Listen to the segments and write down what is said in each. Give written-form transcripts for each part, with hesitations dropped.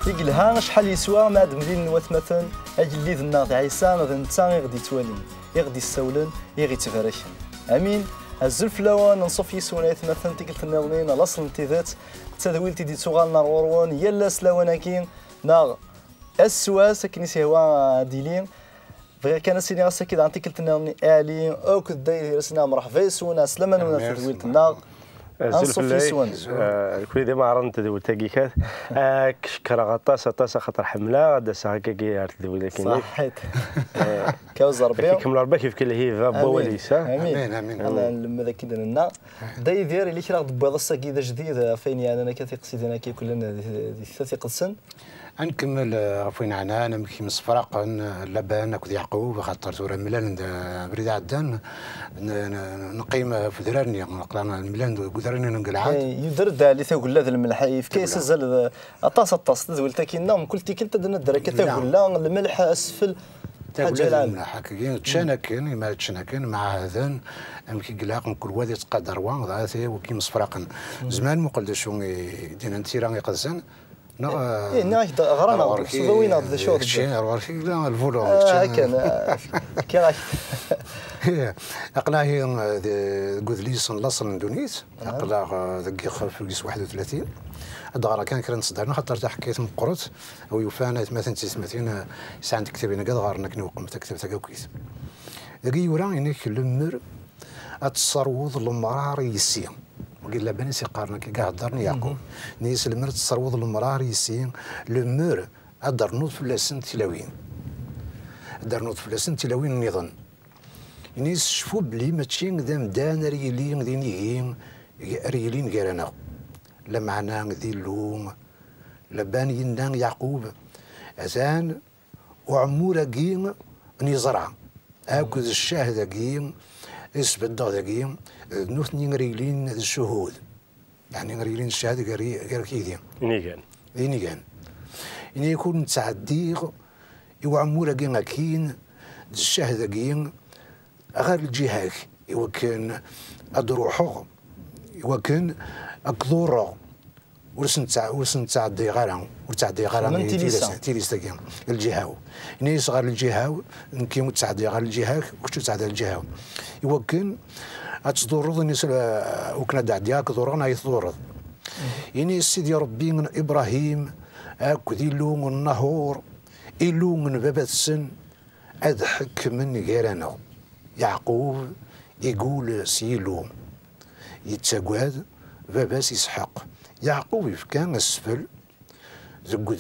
يقلها شحال يسوى ما مدين نوات مثلا اجلي ذنا عيسى غادي نتا غادي توالين يغدي السولن يغي تفرشن امين الزلف لوان نصف يسونيت مثلا تيكلت النظمين لاصل انتذات تدويلتي دي تغال نار وروان يلا سلاوناكين ناغ السواس كنيسي هو ديلين بغي كان سيني غاسا كي عن تيكلت النظمين الي او كداي رسنا مرحبا يسونا سلامن ونا تدويلت الناغ كل ديما عرضت تدويل تاكيكات كشكرا غطاسة خاطر حملة غدا ساكاكي عرض تدويل كينيك صحيت كاوز ربي كمل ربي كيف كل هي فابا وليسا امين امين انا لما ذاك لنا داي دير اللي كرا بيض الساكيده جديد فين يعني انا كثيق سيدنا كي كلنا ثلاث قسن نكمل عفوين عنا انا كي مسفرق لبان كذ يعقوب خاطر تورا ملان بريد عدان نقيم في درارني نقرانا الملان قدرني نقلعات يدر اللي تقول له الملح في كيس زل طاس تزولت كينا كل تيكلت دنا درك تقول له الملح اسفل تقول الملح كاين تشانكن ما تشانكن مع هذان امكي قلاق كل وادي تقدر وان ذاتي وكي مسفرقن زمان مقلدشون دينا انتي راني قزن ايه ناك غرانا صدوينا هذا شو لا الفولو كان اقلا هي غودليس لاصل اندونيس اقلا ذكي خلف 31 الدار كان كرا نصدرنا خاطر حكيت مقرط او يوفانا مثلا 30 ساعه كتابين قد غارنا كنوقم تكتب تاكوكيس ذكي يورا انك لمر اتصروض المرار يسيم قال لا بني سيقارنا كي قاعد درني يعقوب نيس المرت تصروض المرار يسين لمر ادرنوض فلاسن تلاوين درنوض فلاسن تلاوين نظن نيس شفو بلي ماشي ذا مدان ريلين ذينيين ريلين كيرانا لا معنا ذي اللوم لبان ينان يعقوب أزان وعمورة قيم نزرع أكد الشاهد قيم اسبد قيم نوثني ريلين الشهود يعني ريلين الشهادة غير كيدي إني كان إني يكون تعديق وعمورة قيم أكين الشاهد قيم غير الجهاك يوكن أدروحه يوكن أقدور ورسن تعدي غيرهم وتعدي غيرهم تيليس تاكين الجهاو إني صغار الجهاو نكي متعدي غير الجهاك وكتو تعدي الجهاو يوكن أتصدورض نيس وكنا دعدياك دورنا يثورض إني سيدي ربي من إبراهيم أكدي لون النهور إلو من باب السن أضحك من غيرنا يعقوب يقول سيلو يتساقواد باباس يسحق يعقوب كان اسفل ذو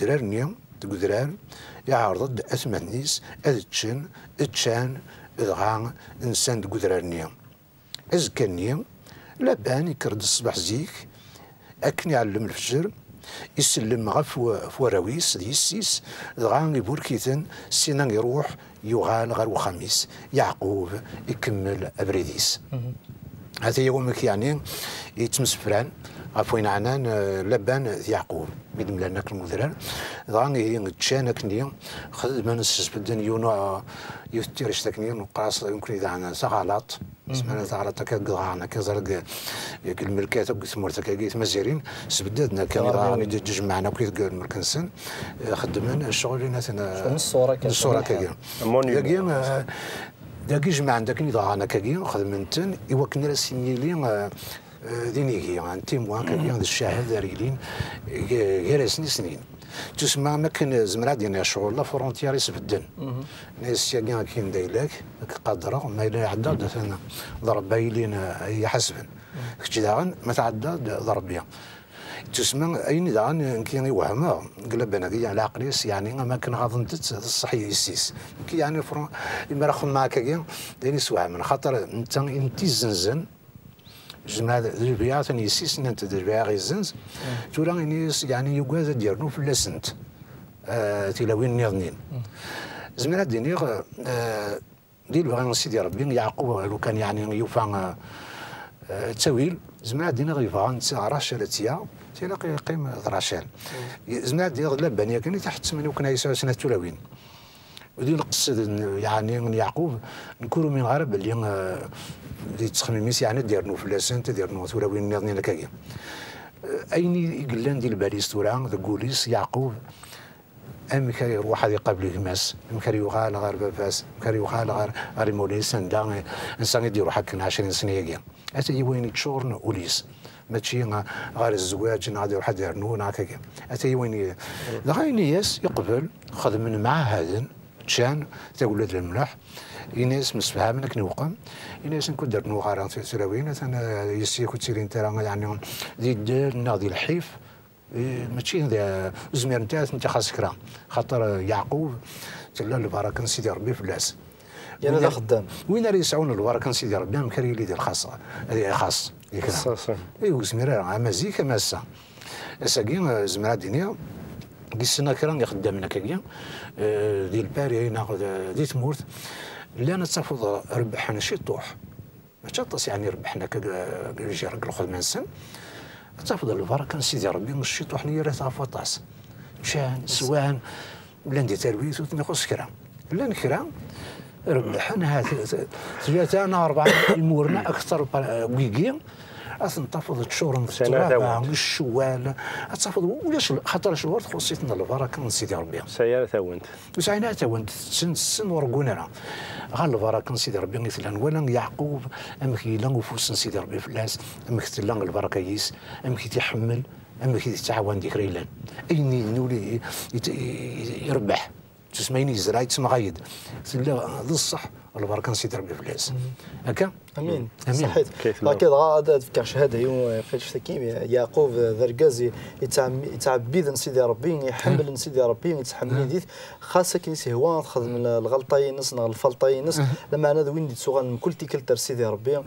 يعرض اثمنيس اتشان ادغان انسان ذو ازكنيا لبان يكرد الصباح زيك اكن يعلم الفجر يسلم غف فوراويس ديسيس دغان يبور كيتن سينان يروح يغال غير وخميس يعقوب يكمل ابريديس هذا يومك يعني يتمسفران عفوين عنان لبان يعقوب بيدم لنا كالمدران ضاني تشانا كنيا خدم نسس بدن يونا يثير اشتكنيا نقاص يمكن اذا عنا سغالات اسمنا زغالات كقضانا كزرق الملكات وقسمورتا كيت مزيرين سبددنا كان غاني دج معنا كيت قال مركنسن خدمنا الشغل ناسنا الصوره كاين داكي جمع عندك نضاعنا كاين خدمتن يوكن راسينيلين دينيكي عن تيموان كاين الشاهد ريلين غير سنين تسمع ما كان زمرا ديالنا شغل لا فرونتيير يسبدن ناس كاين كاين دايلاك قادره ما الا عدى مثلا ضرب بايلين يحسبن كتي ما تعدى ضربيا تسمى اين دان كاين يوهمها قلب انا على عقليس يعني ما كان غاضنت الصحي يسيس كي يعني ما راخذ معاك كاين داني سواع من خاطر انت زنزن جمع البيعات يسيس انت البيع غير زنز تورا يعني يقاز ديالو في اللسنت تلاوين نيضنين زميلات دينيغ ديال بغا سيدي ربي يعقوب لو كان يعني يوفى التاويل زميلات دينيغ يبغى راشل تيا تلاقي قيمه راشل زميلات دينيغ لبان كان تحت من وكان يسوى سنه تلاوين ودي القصه يعني من يعقوب نكونوا من غرب اللي تخميميس يعني ديرنو في اللسنت ديرنو تلاوين نيضنين كاين اين يقلان ديال باريس تورا ذا كوليس يعقوب أمكاري يروح هذه قبل جماس أمكاري يوغال غير باباس أمكاري يوغال غير مولي سندا إنسان يديرو حكا 20 سنة يجي أتى وين يتشورن وليس ماشي غير الزواج غادي يروح يرنون هكاك أتى وين غايني ياس يقبل خدم مع هذا تشان تا ولاد الملاح يناس مسفهم لك نوقم يناس نكون درت نوغارا في سراوين انا يسي كنت سيرين ترى يعني دي الدار ناضي الحيف ماشي هذا زمير نتاعك انت خاصك كرا خاطر يعقوب تلا البركه سيدي ربي فلاس يعني هذا خدام وين راه يسعون البركه سيدي ربي مكري لي ديال خاصه هذه خاص ايوا زمير مازيك ماسا اساكي زمير الدنيا دي السنه كرا خدامنا كاكيا ديال باري ناخذ دي تمورت اللي انا تفضل ربحنا شي طوح ما تشطس يعني ربحنا كيجي رجل خذ من السن تفضل البركه سيدي ربي مشي طوح لي راه تعرف طاس مشان سوان ولا ندير ترويت ونخص كرا لا نكرا ربحنا ثلاثه انا اربعه المورنا اكثر ويكي تنتفض تشور التراب الشوال تنتفض ولاش خاطر شهور خصيتنا البركه من سيدي ربي سيارة تاونت وسعينا تاونت سن ورقونا غير البركه من سيدي ربي مثلا ولا يعقوب امك يلا وفوس سيدي ربي فلاس امك تلا البركه يس امك تحمل امك تتعاون ديك ريلان ايني نولي يربح تسميني زراعي تسمى غايد لا ذو الصح البركه سيدي ربي فلاس هكا امين صحيت هكذا غادا تفكر شهاده يوم فاش تكيم يعقوب ذرقازي يتعبد سيدي ربي يحمل سيدي ربي يتحمل ديت خاصه كي سهوان خدم الغلطاي نص الفلطاي نص لما انا وين تسوغان كل تيكل سيدي ربي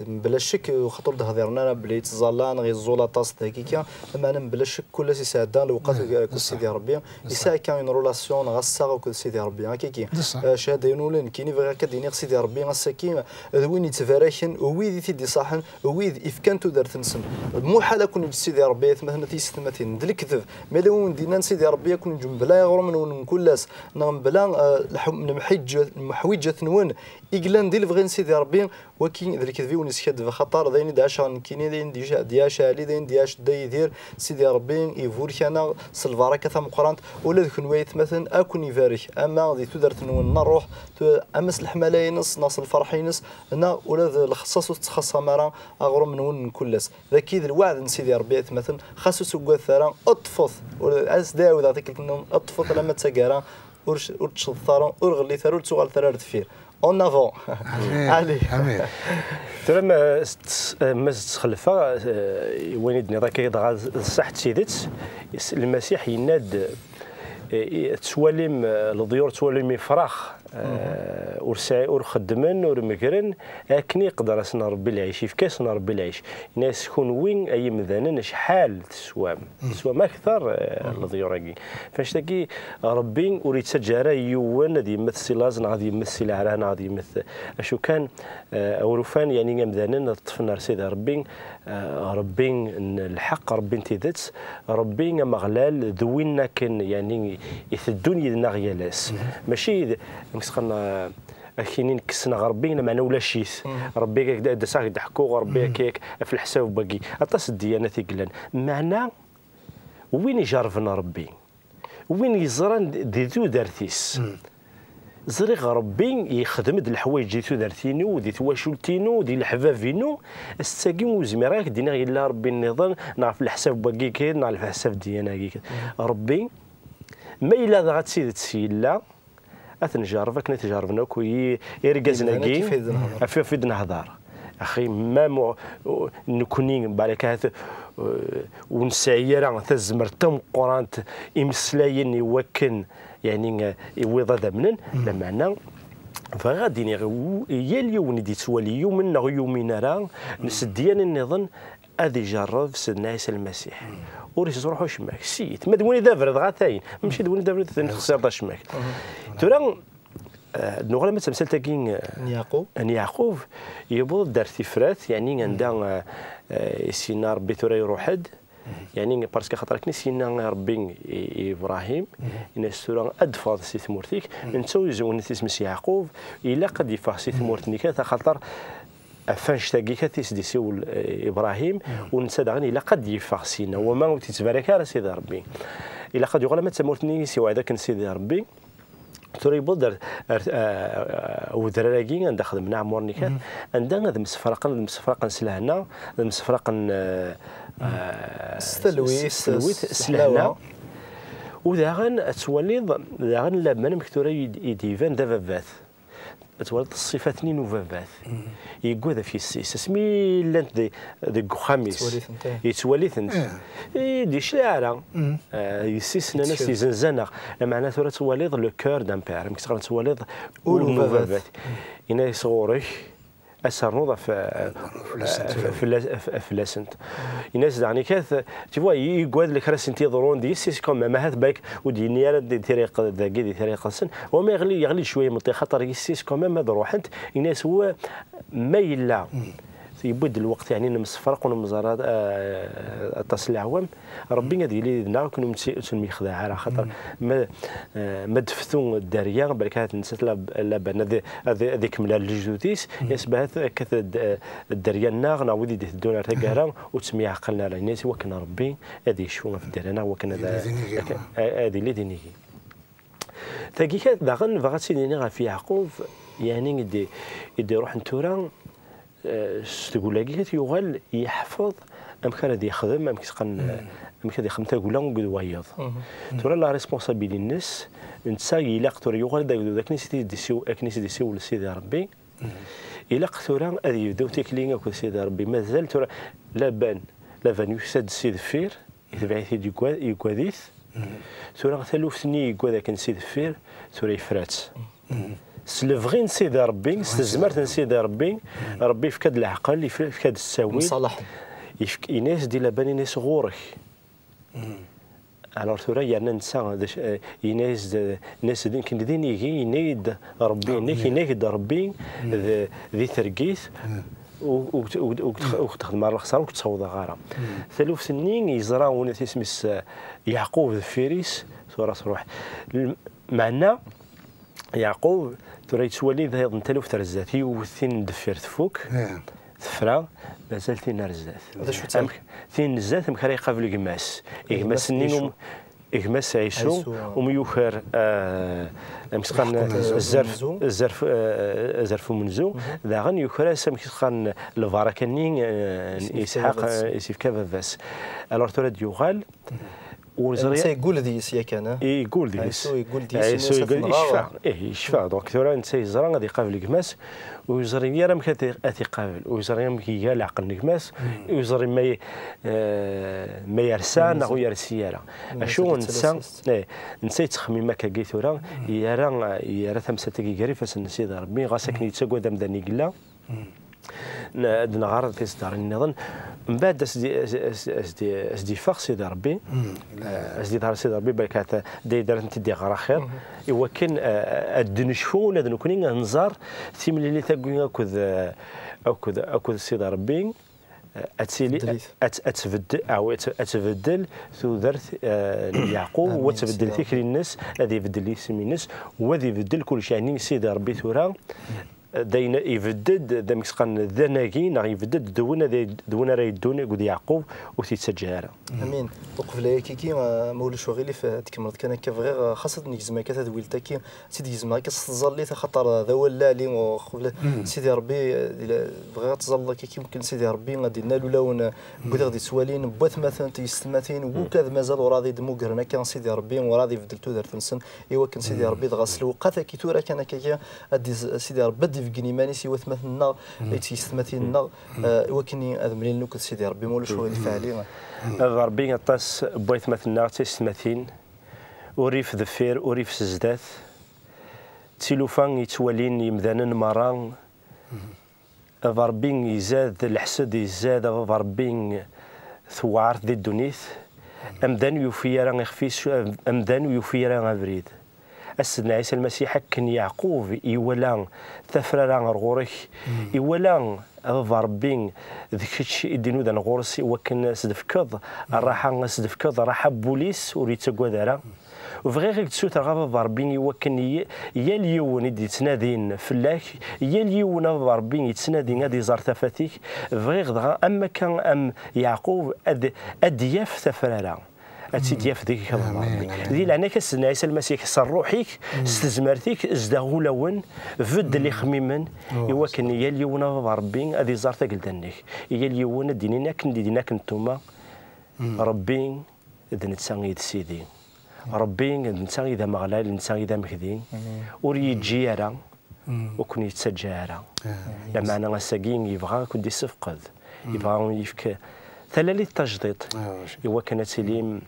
بلا شك وخطر هضرنا بلي تزالان غير زولاطاس هكيكا لما انا بلا شك كل سيساعدان الوقت كل سيدي ربي يسا كان رولاسيون غاسا كل سيدي ربي هكيكي شهاده ينولن كيني كديني سيدي ربي غاساكي وين يتفاركن ويدي تيدي صاحن ويد إفكانتو دارت نسن مو حاله كون سيدي ربي مثلا تيستمتين دل الكذب ما لو دينا سيدي ربي يكون جنب بلا يغرم من كلاس نعم بلا محوجه نون إجلان ديال فغين سيدي ربي وكين ذلك ذي ونسكت خطر ذين داشان كيني ذين دياش علي ذين دياش دايدير سيدي ربي يفور كان سلفاركه ثم قرانت ولا ذك نويت مثلا اكون يفارك اما ذي تدرت نون نروح امس الحملاينس ناس الفرحينس انا ولا الخصاص تخصص مرا اغرم نون كلس ذاك الوعد سيدي ربي مثلا خاصو سوق ثرا اطفط ولا اس داو ذاك اطفط لما تسكارا ورش الثرا ورغلي ثرا تسوغال ثرا دفير اون افون علي امين ترى ما تخلفها وين يدني ذاك صح سيدت المسيح يناد تواليم الضيور تواليم فراخ ور خدمن ور مكرن اكني يقدر اسنا ربي العيش في كاس ربي العيش ناس كون وين اي مذانن شحال تسوام اكثر الضيوراكي فاش تاكي ربي وريد تجاره يوان غادي يمثل لازم غادي يمثل عران غادي يمثل اشو كان اوروفان يعني مذانن طفنا سيدي ربي ربي الحق ربي انتدت ربي مغلال ذوينا كان يعني يثدون يدنا غيالاس ماشي مسخنا كاينين كسنا غربينا معنا ولا شيث ربي كدا دسا يضحكوا ربي كيك في الحساب باقي اطاس الديانات يقلن معنا وين يجرفنا ربي وين يزران ديتو دارتيس زريغ ربي يخدم د الحوايج ديتو دارتينو ودي تواشلتينو ديال الحبابينو استاكي وزميراك دينا الا ربي النظام نعرف الحساب باقي كاين نعرف الحساب ديالنا ربي ما الا غاتسيد تسيلا اثنجرب كنا تجاربنا كوي يرقزنا كي في نهضر اخي ما نكونين بالك هذا ونسعيرا تزمر تم قران امسلاين يوكن يعني يوضا دمنن لمعنا فغادي يا اليوم دي توالي يومنا يومنا راه نسديان النظام هذه جرب سيدنا عيسى المسيح وريس تروحوا شماك سيت ما دوني دابر غاتاين ماشي دوني دابر خسر شماك ترى نغلا ما تمثل تاكين يعقوب يبوض دار تفرات يعني عندها سينا ربي ترى يروحد يعني باسكو خاطر كني سينا ربي ابراهيم الناس ترى ادفض سي ثمورتيك نتو يزون اسم يعقوب الا قد يفاح سي ثمورتني خاطر افانش تاكي كاتيس دي سيول ابراهيم ونسى داغني الا قد يفاق سينا وما تيتبارك على سيدي ربي الا قد يقول ما تموتني سوى هذاك سيدي ربي تريبود ودراكي عند خدمنا عمرني كان عندنا هذا مسفرقا سلهنا مسفرقا السلويت سلهنا وداغن توليض داغن لما مكتوره يديفان دافافات تولد الصفات نين وفافات يقول هذا في السيس اسمي لانت دي خامس يتوليث انت دي شعره يسيس ناس يزنزنا معناته راه توليض لو كور دان بير مكتقرا توليض وفافات هنا صغوري السرنوضه في لاسنت الناس يعني كاث تيفوا يقعد لك راس انتظرون دي سي كوم ما هذا باك وديني على دي طريق ذاكي دي طريق السن وما يغلي شويه من خاطر يسيس كوم ما روح انت الناس هو ما يلا يبدل الوقت يعني نمسفرق ونمزارات اتصل العوام ربي غادي لي لنا كنا نسمي خداع على خاطر ما دفتو الداريه بالك هاد نسات لابان هذيك ملا الجدوديس يسبات كث الداريه الناغ نعاود يدونا تاكارا وتسمي عقلنا على الناس وكنا ربي هذه يشوفنا في الدارنا وكنا هذه اللي ديني تاكي كات داغن فغات سيديني في يعقوب يعني يدي روح نتورا تقول لك يغال يحفظ امكان هذا يخدم امكان يخدم تقول لهم قد ويض ترى لا ريسبونسابيلي الناس نتساي الا قتر يغال ذاك نسيتي دي سيو سيدي ربي الا قتر هذه يبداو تيكلينغ كو سيدي ربي مازال ترى لابان يسد سيد فير يتبعث يكواديث ترى ثلوث سني يكوا ذاك نسيد فير ترى يفرات سلفغي نسيدي ربي استزمرت نسيدي ربي فكاد العقل فكاد الساوي صالح يناس دي لاباني ناس غورك alors ثورا يعني نسا ناس يمكن دين يجي ينيد ربي ينيد ربي ذي ترقيث وتخدم على الخساره وتصوض غاره ثلوث سنين يزراون اسمس يعقوب الفيريس تروح معنا يعقوب ترى تولي ذا يظن تلوف ترزات هي وثين دفير تفوك ثفرا مازال ثين رزات ثين نزات مخري يقابل يقماس يقماس سنين يقماس عيسو وميوخر مسخن الزرف منزو ذا غن يوخر مسخن الفاركنين اسحاق يسيف كافاس الور ترى يوغال ورزريا يقول ديس يا كان يقول ديس يقول ديس يشفع دونك ثورا انت يزرا غادي يقابل كماس ويزريا راه مكاتي قابل ويزريا مكيا العقل نكماس ويزري ما يرسان او يرسيالا اشو نسيت تخميم كاكي ثورا يرى ثمسه كيري فاس نسيد ربي غاسك نيتسكو دام داني قلا نغار في صدر النظام من بعد اسدي فاق سيدي ربي اسدي دار سيدي ربي بالك دي دارت تدي غرا خير ايوا كان الدنشفو ولا نكوني نزار تيملي اللي تاكوين اكو سيدي ربي اتسيلي اتبدل او اتبدل ثوذرت يعقوب وتبدل فكر الناس هذه يبدل لي اسم الناس وهذا يبدل كل شيء يعني سيدي ربي ثورا داين يفدد دامك سقن ذناكي نغ يفدد دونا راه يدون يقول يعقوب وتيتسجل امين وقبل كيكي مول شوغيلي فتكمل كان كفغير خاصه نجزما كتدويل تاكي سيدي جزما كتصزلي خاطر ذا ولا لي وقبل سيدي ربي بغا تزل كيكي ممكن سيدي ربي غادي نالو لون بغيت غادي سوالين بوث مثلا تيستماتين وكذا مازال وراضي دمو قرنا كان سيدي ربي وراضي فدلتو دار تنسن ايوا كان سيدي ربي غاسل وقاتا كي تورا كان كيكي سيدي ربي فكني ماني سي وثمثنا تيستماتينا وكني ادملين لو سيدي ربي مول شغل فعلي ربي غطاس بويت مثلنا تيستماتين وريف ذفير وريف سزدات تيلوفان يتولين يمدانن مران ربي يزاد الحسد يزاد ربي ثوار ذي الدنيث امدان يوفيرا يخفيس امدان يوفيرا بريد السيدنا عيسى المسيح كان يعقوب يولان ثفرا غورك يولان ربي ذاك الشيء يدينو ذا غورسي وكان سدفكض راح سدفكض راح بوليس وريت كوادرا وفغي غير تسوت غابة ربي يوكن يا اليون يدي تنادين فلاك يا اليون ربي يتسنادين غادي يزار تفاتيك فغي غدا اما كان ام يعقوب ادياف تفرارا اتيدياف ديك ربي ذي لعنا كسنا عيسى المسيح صار روحيك استزمرتيك ازدغولون فد اللي خميمن يوكن يا اليون ربي غادي يزار تاكلدنيك يا اليون دينينا كنديناك نتوما ربي إذا نتسانغي سيدي ربي نتسانغي إذا مغلال نتسانغي إذا مكدين وريد جيارا وكون يتسجارا لما أنا غساقين يبغى كنت يسفقد يبغى يفك ثلالي التجديد إوا كانت سليم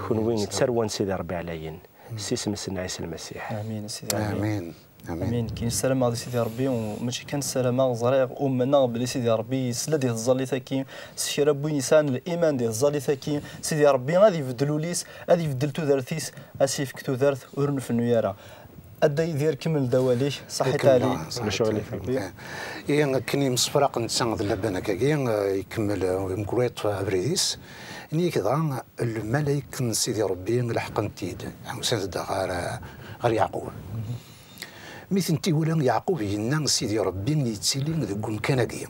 كون وين تسروان سيدي ربي عليين سيسم سيدنا عيسى المسيح آمين سيدي آمين امين كاين السلامه غادي سيدي ربي وماشي كان السلامه زريغ امنا بلي سيدي ربي سلا ديال الزالي تاكين سي ربي نيسان الايمان ديال الزالي تاكين سيدي ربي غادي يبدلوا ليس غادي يبدل تودرتيس اسيفك تودرت ورنف النياره ادا يدير كمل دواليك صحيت علي شغلي فيه كني مصفراق نتسان لبانا كاين يكمل مكرويط ابريديس ني كذا الملائكه سيدي ربي لحقن تيد مسند غير يعقوب مثل تيولا يعقوب ينا سيدي ربي يتسلم ذكون كناقيم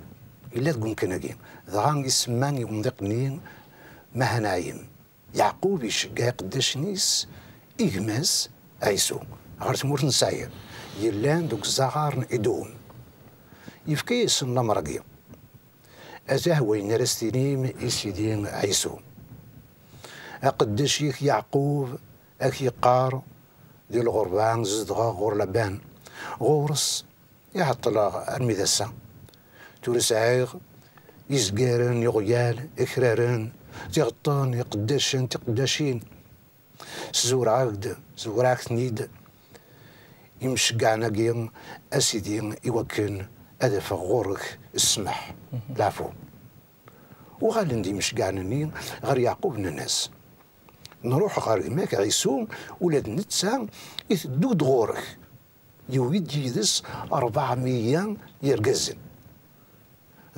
إلا ذكون كناقيم ذغان يسمان يمضقني ما هنايم يعقوب يشقى قداش نيس إغماس عيسو غير تمور نساير يلان دوك الزغار إدوم يفكي يسن لمرقيم أتاه وين رستينيم يسيدين عيسو أقداش يك يعقوب أكي قار ديال الغربان زدغا غور لبان غورس يعطل المدسة تورس عيغ يزقارن يغيال إكرارن تيغطان يقداشن تقداشين سزور عقد زور عقد نيد يمشقعنا قيم أسيدين يوكن أدف غورك السمح العفو وغالن دي مشقعنا نين غير يعقوب الناس نروح غير ماك عيسوم ولاد نتسا يثدود غورك يويد يدس 400 يرقزن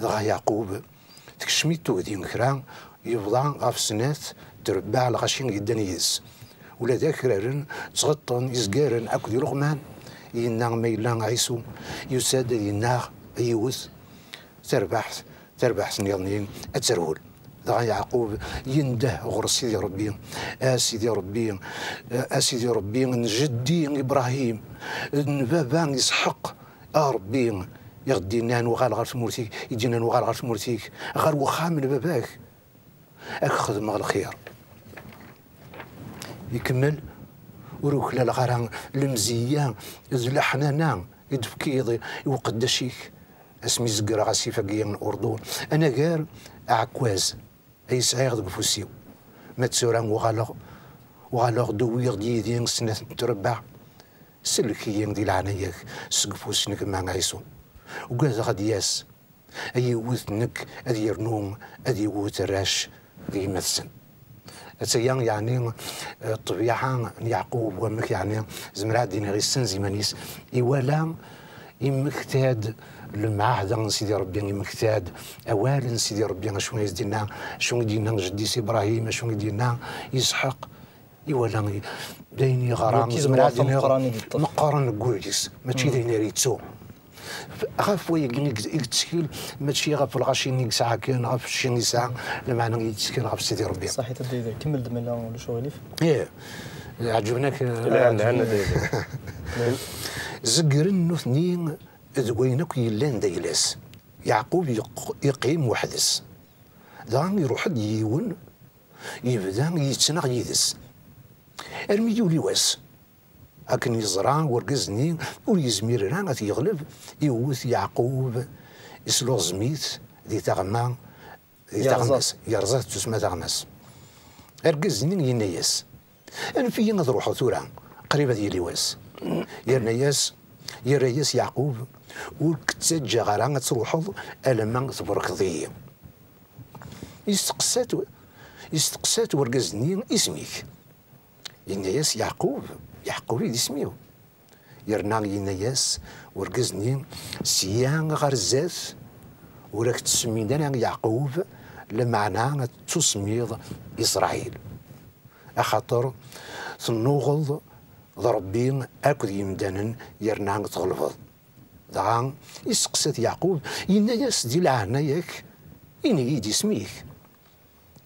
ذا يعقوب تكشميتو دي مكران يفضى غاف سنات تربع لغاشين جدا يدس ولا ذاكرارن تغطن يزقارن اكو دي لغمان ينا ميلان عيسو يساد ينا يوث تربح سنيرنين اتسرول ذا يعقوب ينده غور سيدي ربي سيدي ربي سيدي ربي جدي ابراهيم بابا يسحق ربي يغدينا نوغال غير في مورتيك يجينا نوغال غير في مورتيك غير وخا من باباك اخذ الخير يكمل وروك لا غير المزيه الحنانه يدفكي وقداشيك اسمي زقرا غاسي فقيه من الاردن انا غير عكواز اي سايغ بفوسيو ما تسوران وغالوغ دوير ديدين سنة تربع سلكيين دي العنايك سقفوس نك مع عيسو وقاز غادي ياس اي وثنك ادي يرنوم ادي وث الراش دي يمثل اتسيان يعني الطبيعه يعقوب ومك يعني زمرات دينا غير سنزي مانيس ايوالا يمكتاد المعهد سيدي ربي يمكتاد اولا سيدي ربي شنو يدينا شنو يدينا جدي ابراهيم شنو يدينا يسحق ايوالا دايني غرام زمرات مقارن كوليس ماشي دايني ريتسو غاف ويقني يتسكيل ماشي غاف الغاشيني ساعه كان غاف الشيني ساعه المعنى يتسكيل غاف سيدي ربي صحيح تدي كمل دمنا ولا شغليف ايه عجبناك لا عندنا زقرن اثنين ذوينك يلان دايلاس يعقوب يقيم وحدس دان يروح يون يبدا يتسنغ يدس ارميو لي واس لكن يزرع ورقزني ويزمير راه يغلب يوث يعقوب يسلو زميت دي تغما دي تغمس يرزات تسمى تغمس ارقزني ينياس انا في نروحو ثورا قريبه ديال لواس يا رياس يعقوب وكتسجى غير تروحو الما تبركضيه يستقسات ورقزني اسميك ينياس يعقوب يدي سميو يرنا ينياس ورقزني سيان غرزات وراك تسمينا يعقوب لمعنى تسميض اسرائيل اخاطر تنوغض ضربين اكد يمدانا يرنا تغلفض دغا يسقسات يعقوب ينا ياس دي العنا ياك إني يدي سميك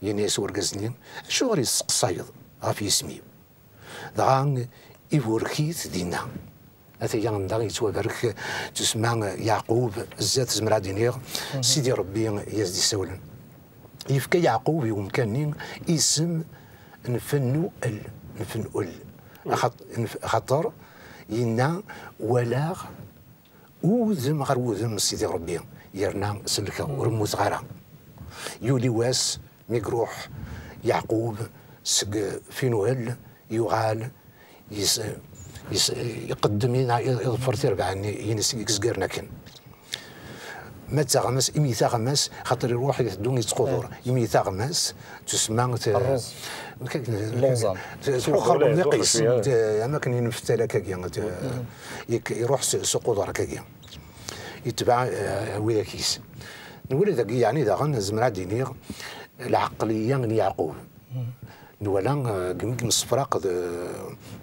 ينا ياس ورقزني شو غير يسقسايض غافي يسمي دغا يوركيت دينا أثي يغندا يتوبرك تسمع يعقوب الزات زمرا دينيغ سيدي ربي يزدي سولن يفكى يعقوب يوم كان اسم نفنو خاطر ينا ولا وذم غير وذم سيدي ربي يرنا سلكه ورموز غيرها يولي واس ميقروح يعقوب سق فينوال يغال يقدم يظفر تربع ينس يكسقرنا كن ما تغمس إمي تغمس خاطر يروح يدون يتقدر إمي تغمس تسمع الرز لوزان تخرب نقيس أماكن ينفتلا كاكيا يروح سقودر كاكيا يتبع ويا كيس نقول ذاك يعني ذا غن زمرا دينيغ العقلية من يعقوب نولا قمت مصفراق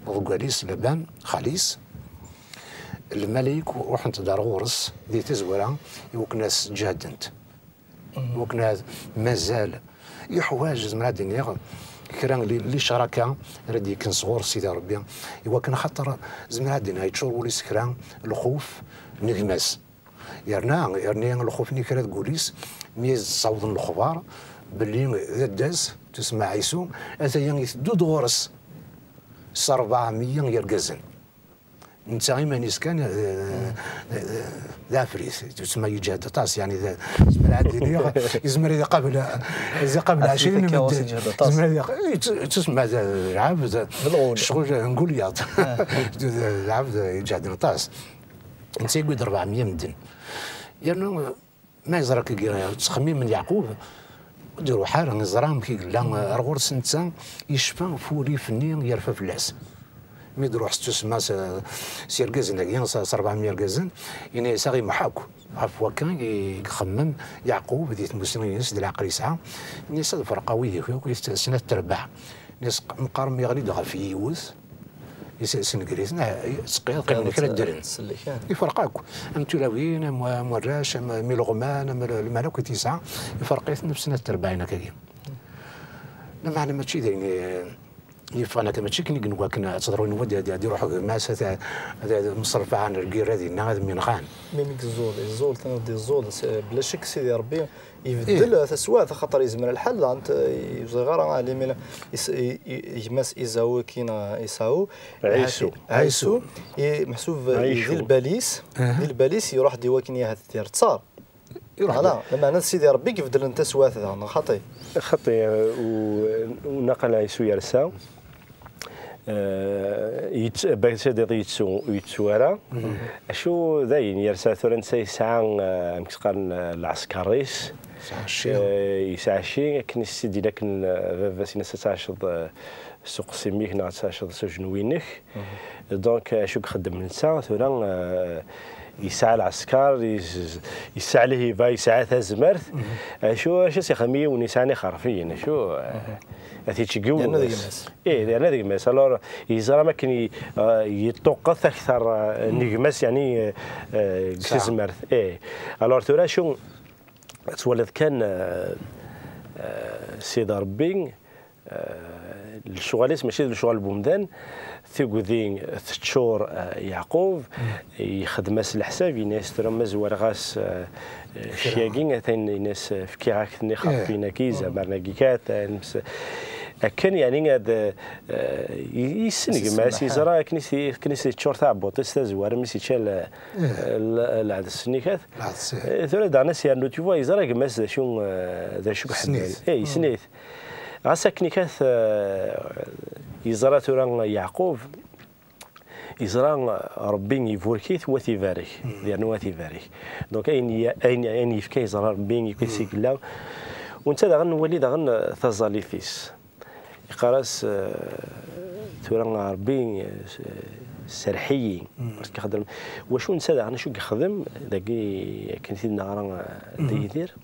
ضقاليس لبان خاليس الملك وحنت دار غورس دي تزورا يوك ناس جادنت يوك ناس مازال يحواج زمرا دينيغ كران اللي شراكه ردي كان صغور سيدي ربي يوا كان خاطر زمرا دينيغ يتشور ولي سكران الخوف نغماس يرنا الخوف نكرا تقوليس ميز صوت الخبار باللي ذا داز تسمع عيسو أثيا يثدو دغورس 400 يرقزن انت غير مانيس كان ذا فريس تسمى يجهد طاس يعني ذا زمر عندي يزمر اذا قبل 20 تسمى ذا العبد الشغل نقول ياط العبد يجهد طاس انت يقول 400 مدن يعني ما يزرك تخميم من يعقوب ديروا حاله نزرام كي لا رغور سنتان يشفى فوري فني يرفع في العس مي دروح تسمى سير كازن كاين 400 كازن يعني ساغي محاكو عفوا كان يخمم يعقوب ديت مسلمين يسد العقل يسعى ناس فرقاويه سنه تربع ناس مقارم يغني دغ في يوز سنكريسنا سقيا قيمنا كلا الدرن يفرقاكو امتلاويين مراش ميلغمان الملك تسعه يفرقيت نفسنا التربعين كاين لا معنى ماشي يعني يفانا كما تشي كني كنوا كنا تصدرون ودي هادي روح ماس هذا مصرف عن الكير هذه هذا من خان ميميك الزول تنودي الزول بلا شك سيدي ربي يبدل تسوات خاطر يزمر الحل انت صغار على من يمس إيزاو كينا إيساو عيسو محسوب ديال باليس يروح ديواكني هذا ديال تصار لا لما انا سيدي ربي كيف بدل انت سوات هذا خطي ونقل عيسو يرسا يتبادل يتسوارا شو ذاين يرسا ثورنسا يسعى مسقان العسكريس يسعى شي كنيس سيدي لكن فاسينا 16 سوق سميك نا 16 سجنوينك دونك شو خدم نسا ثورا يسعى العسكر يسعى له باي ساعات زمرت شو سيخمي ونساني خرفيا شو هاتيتش قوي انا ذيك ماس الور يزرا ما كان يتوقف اكثر نجمس يعني زمرت الور ترى شو تولد كان سيد ربي الشغاليس ماشي الشغال بومدان ثقوذين تشور يعقوب يخدم الحساب الناس ترى مزور غاس شياقين ثاني ناس في كيعك نخاف فينا كيزا برناقيكات كان يعني هذا يسنق ماسي زرا كنيسة تشور تاع بوطيس زوار ميسي تشال العاد السنيكات ثورة داناس يعني تشوفوا يزرا ماس شو ذا شو بحال اي سنيت غاسا كنيكات يزرا تورا يعقوب يزرا ربي يفوركيت وثيفارك لأنه وثيفارك دونك أين يفكي يزرا ربي يكسي كلا وانت داغن ولي داغن ثزاليفيس يقراس تورا ربي سرحي كيخدم واشو نسى داغن شو كيخدم داكي كنتي نهار ديدير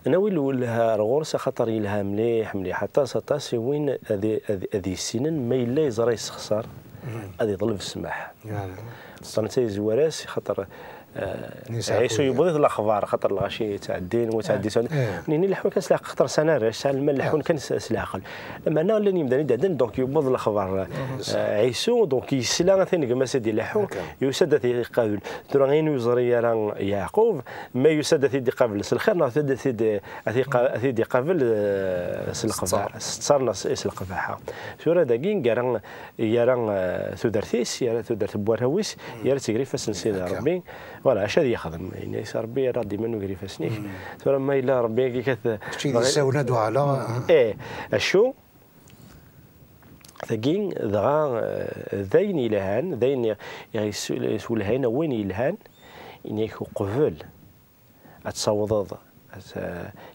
انا وين ولها الغرس خاطر يلها مليح حتى وين هذه السنين ما الا يزرى يسخسر غادي يظل في السماح صنتي زواراس خاطر عيسو يبغض الاخبار خاطر الغاشي تاع الدين وتعدي نيني اللحون كان سلاق خطر سنه راش تاع الماء اللحون كان سلاقل اما انا اللي نبدا ندعدن دونك يبغض الاخبار عيسو دونك يسلا ثاني كما سيدي اللحون يسد ثي قابل ترى يوزري راه يعقوب ما يسد ثي قابل الخير نا سد ثي قابل سلقبا صارنا سلقباها سورة داكين كران يران ثدرتيس يرا ثدرت بوراويس يرا تغريفاس نسيد ربي ولا اش هذا يخدم يعني ربي راه ديما نغريفاسنيك ترى ما الا ربي كي شي يساونا دو على اشو ثقين دغا ذين يلهان ذين يسولهين وين يلهان انك قبل اتصوض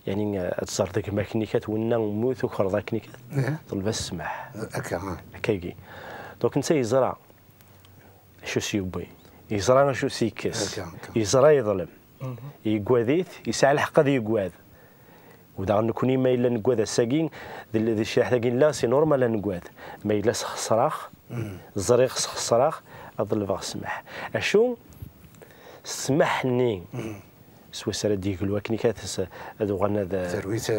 يعني تصردك ماكنيكات ونا موت وكر ذاك نيكات طلب السماح هكاكي دونك انت يزرع شو سيبي يزرع شو سيكس يزرع يظلم يقواذيث يسعى الحق ذي يقواذ ودا نكوني ما الا نقواذ الساقين ذي الشيء حتاقين لا سي نورمال لا نقواذ ما الا صراخ الزريق صراخ اظل فاغ السماح اشو سمحني سوا سرا ديك الوكني كاتس ادوغان هذا ترويت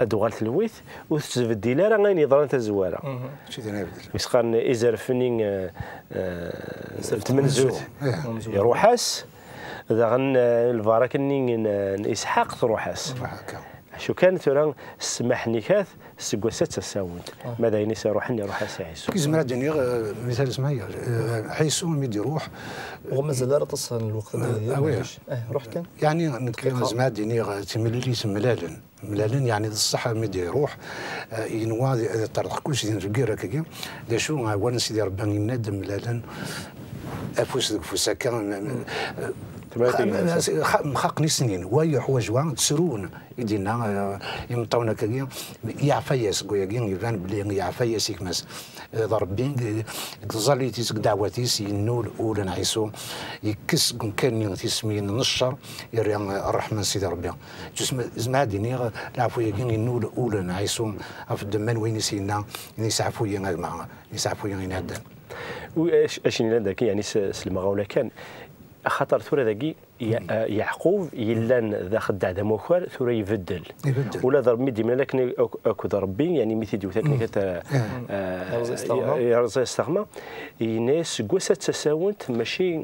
ادوغان الويث وتزبدي لا راه غير يضرن تزواره شي دينا مسخان ازر فنين تمنزوت يروحاس اذا غن الفاراكنين اسحاق تروحاس شو كانت راه السماحني كاث سكوسات تساوند ماذا ينسى روحني روح اسعيسو كيزمر الدنيا مثال اسمعي حيسو ميدي يروح ومازال راه تصل الوقت روح كان يعني نتكلم زعما الدنيا تملي ملالن يعني الصحه ميدي يروح ينوى طرق كلشي ديال الكير هكاكي دا شو هو سيدي ربي ينادم ملالن افوس ذوك فوساكا مخاقني سنين ويا حوايج تسرون يدينا يمطونا كاين يعفياس كويا يبان بلي يعفياس يكمس ضربين زاليتيس دعواتيس ينول اولى نعيسو يكس كان تسمين نشر يري الرحمن سيدي ربي زعما ديني العفو ينول اولى نعيسو في الدمان وين يسينا يسعفوا مع يسعفوا ينادى واش ذاك يعني سلمى غولا كان خاطر ثورة ذاكي يعقوب يلان ذا خدع ذا موخر ثورة يبدل ولا ضرب ميدي ملكني اكو ضربين يعني مثل دوتاكني كتا يرزي استغمى يناس قوسة تساونت ماشي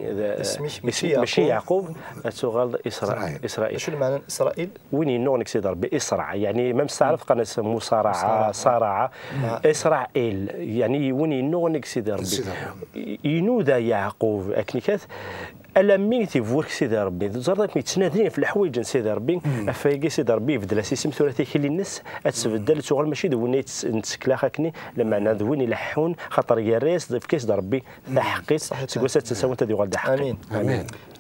يعقوب تغال اسرائيل شنو معنى اسرائيل؟ وين ينونك سي ضربي اسرع يعني ما مستعرف قناه مصارعه صارعه اسرائيل يعني وين ينونك سي ضربي ينوذا يعقوب اكنيكات ألمين تيفورك سيدي ربي زرتك ميتسنادين في الحوايج سيدي ربي افايكي سيدي ربي يبدل سيستم ثلاثي كيلي الناس تبدل تشغل ماشي دويني نتسكلا خاكني لما ندويني لحون خاطر ياريس ضيف كيس ربي تحقيق تقول تساوي انت ديال امين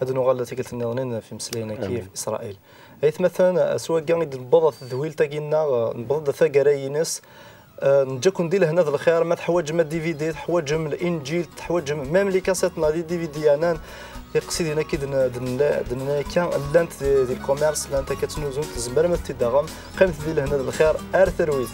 هذا نغال التي قلت لنا في مسلينا كيف اسرائيل ايث مثلا سواء كان البضة الذويل تاكينا البضة ثقراينس نجاكم ديال هنا الخير ما تحوج ما ديفيدي تحوج من الانجيل تحوج ميم لي كاسيتنا دي ديفيدي انان يقصد هنا كي دنا كان لانت ديال الكوميرس لانت كتنوزون تزمر ما تيداغم قيمت ديال هنا الخير ارثرويت